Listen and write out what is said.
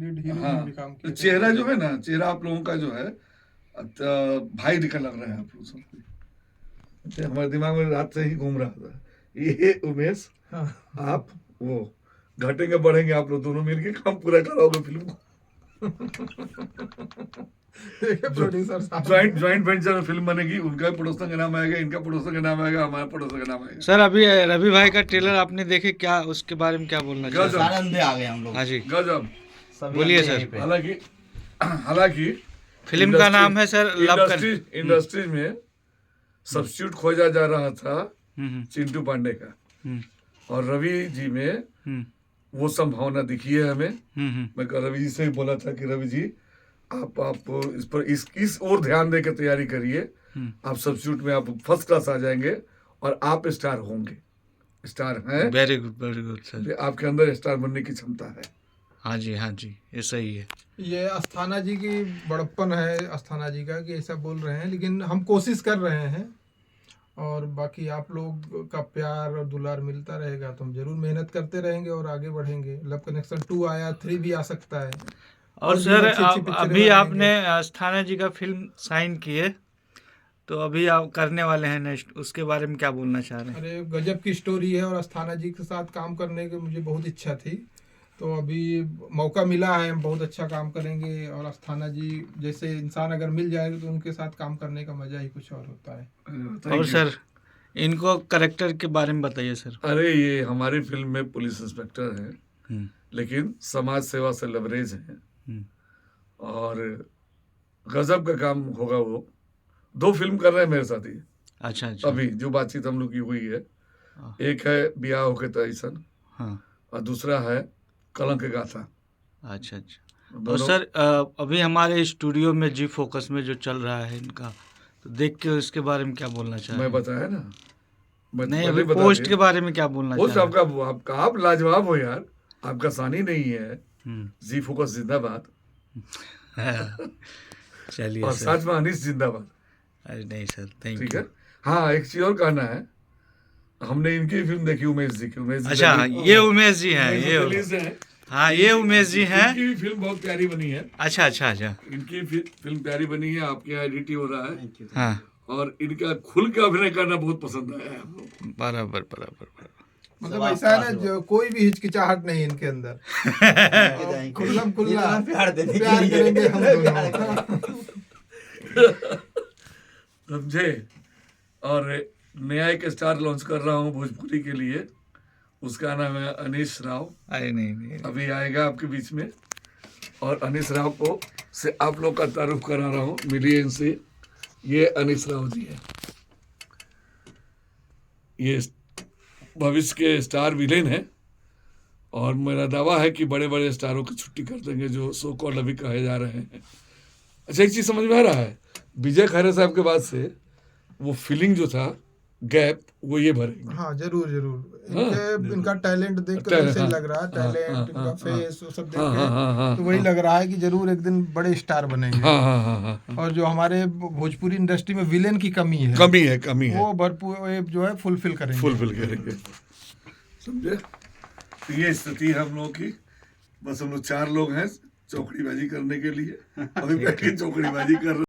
Lead hero हाँ, में भी काम किया। चेहरा जो है ना, चेहरा आप लोगों का जो है भाई दिखा लग रहा है आप लोग सबको। हमारे दिमाग में रात से ही घूम रहा था ये उमेश, हाँ। आप वो घटेंगे बढ़ेंगे आप लोग दोनों मिलके काम पूरा कराओगे फिल्म को। प्रोड्यूसर साहब ज्वाइंट वेंचर में फिल्म बनेगी, उनका प्रोड्यूसर का नाम आएगा, इनका प्रोड्यूसर का नाम आएगा, हमारा प्रोड्यूसर का नाम आएगा। सर अभी रवि भाई का ट्रेलर आपने देखे, क्या उसके बारे में क्या बोलना चाहिए? गजब, सारे अंधे आ गए हम लोग। हाँ जी, गजब। बोलिए सर। हालांकि फिल्म का नाम है सर लव कर। इंडस्ट्री में सब्स्टिट्यूट खोजा जा रहा था चिंटू पांडे का, और रवि जी में वो संभावना दिखी है हमें। मैं रवि जी से भी बोला था कि रवि जी आप इस पर इस ओर ध्यान दे के तैयारी करिए, आप सब्स्टिट्यूट में आप फर्स्ट क्लास आ जाएंगे और आप स्टार होंगे, स्टार हैं। वेरी गुड सर, आपके अंदर स्टार बनने की क्षमता है। हाँ जी, ये सही है। ये अस्थाना जी की बड़प्पन है, अस्थाना जी का, कि ऐसा बोल रहे हैं, लेकिन हम कोशिश कर रहे हैं और बाकी आप लोग का प्यार और दुलार मिलता रहेगा तो हम जरूर मेहनत करते रहेंगे और आगे बढ़ेंगे। लव कनेक्शन 2 आया, 3 भी आ सकता है। और सर अभी आपने अस्थाना जी का फिल्म साइन किए, तो अभी आप करने वाले हैं नेक्स्ट, उसके बारे में क्या बोलना चाह रहे हैं? अरे गजब की स्टोरी है और अस्थाना जी के साथ काम करने की मुझे बहुत इच्छा थी, तो अभी मौका मिला है, हम बहुत अच्छा काम करेंगे। और अस्थाना जी जैसे इंसान अगर मिल जाएगा तो उनके साथ काम करने का मजा ही कुछ और होता है। और सर इनको कैरेक्टर के बारे में बताइए सर। अरे ये हमारी फिल्म में पुलिस इंस्पेक्टर हैं, लेकिन समाज सेवा से लवरेज हैं और गजब का काम होगा। वो 2 फिल्म कर रहे हैं मेरे साथ ही। अच्छा। अभी जो बातचीत हम लोग की हुई है, एक है ब्याह होके तैसन, और दूसरा है कलंक गाथा। अच्छा। और सर अभी हमारे स्टूडियो में जी फोकस में जो चल रहा है इनका, तो देख के उसके बारे में क्या बोलना चाह रहे हैं? मैं बताया ना, नहीं, अभी पोस्ट के बारे में क्या बोलना चाह रहे हैं? आपका आप लाजवाब हो यार, आपका सानी नहीं है। जी फोकस जिंदाबाद। चलिए और सर। साथ में अनीस जिंदाबाद। अरे नहीं सर, थैंक ठीक यू। है। हाँ, एक चीज और कहना है, हमने इनकी फिल्म देखी उमेश जी की। अच्छा, ये उमेश जी हैं, हाँ ये उमेश जी हैं। इनकी भी फिल्म बहुत प्यारी बनी है। अच्छा। इनकी फिल्म प्यारी बनी है, आपके यहाँ एडिट हो रहा है। हाँ, और इनका खुल के अभिनय करना बहुत पसंद आया है हम लोग। बराबर। मतलब ऐसा है ना, जो कोई भी हिचकिचाहट नहीं इनके अंदर। खुल्ला प्यार करेंगे हम दोनों। समझे। और नया एक स्टार लॉन्च कर रहा हूँ भोजपुरी के लिए, उसका नाम है अनीश राव। अरे नहीं, अभी आएगा आपके बीच में, और अनीश राव को से आप लोग का तारुफ करा रहा हूँ, मिलिए इनसे। ये अनीश राव जी है, ये भविष्य के स्टार विलेन है, और मेरा दावा है कि बड़े बड़े स्टारों की छुट्टी कर देंगे जो सो कॉल्ड अभी कहे जा रहे हैं। अच्छा, एक चीज समझ में आ रहा है, विजय खैरे साहब के बाद से वो फीलिंग जो था गैप, वो ये भरेंगे। हाँ जरूर। इनका टैलेंट देख कर ऐसे लग रहा है, टैलेंट इनका फेस वो सब देख के तो वही लग रहा है कि जरूर एक दिन बड़े स्टार बनेंगे। और जो हमारे भोजपुरी इंडस्ट्री में विलेन की कमी है वो भरपूर जो है फुलफिल करेंगे। समझे। तो ये स्थिति है हम लोगों की। बस हम लोग 4 लोग हैं चौकड़ीबाजी करने के लिए, अभी बैठ के चौकड़ीबाजी कर रहे